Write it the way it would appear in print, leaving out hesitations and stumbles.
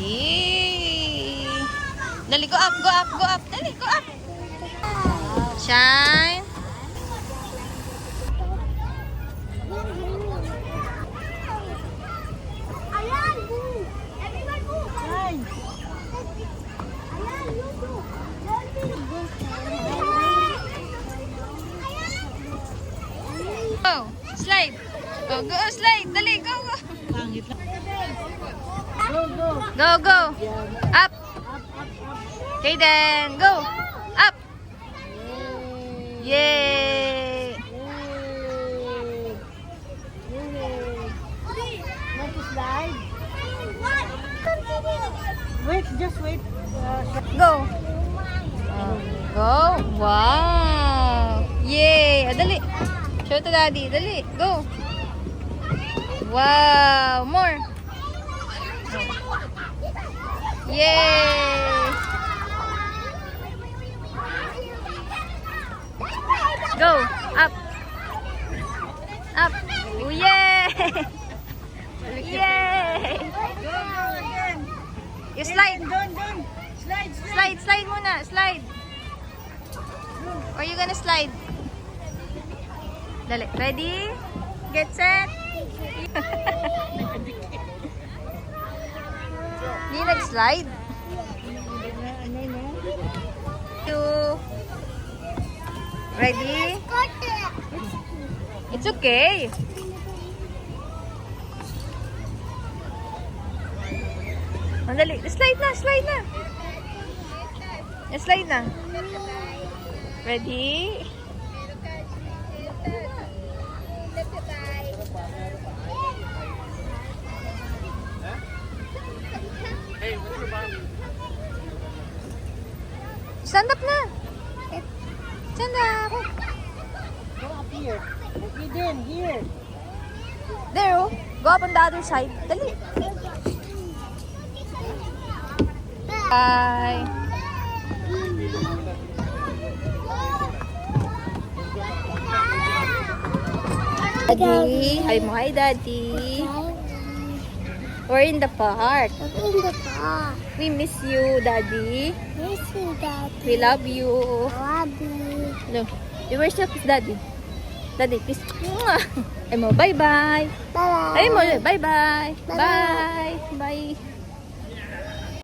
Yay! Dali, go up, go up, go up. Dali, go up. Shine. Ayan, move. Everyone move. Ayan. Ayan, you do. Go, slide. Go, go, slide. Dali, go, go. Go, go. Go, go. Up. Okay then, go. Up. Yay. Want to slide? Wait, just wait. Go. Go. Wow. Yay. Dali. Show to daddy. Dali. Go. Wow. More. Yay. Go. Up. Up. Oh, yay. Yay. You slide. Slide. Slide, slide muna. Slide. Or you gonna slide? Dali. Ready? Get set. Hindi nag-slide. Two. Ready? It's okay. Mandali. Slide na, slide na. Slide na. Ready? Stand up na. Stand up. Go up here. Get in here. There, oh. Go up on the other side. Dali. Bye. Daddy. Hi mo. Hi, Daddy. We're in the park. In the park. We miss you, Daddy. Miss you, Daddy. We love you. Love you. No. You were still kiss Daddy. Daddy, kiss. Ay mo, bye-bye. Bye. Ay mo, bye-bye. Bye. Bye.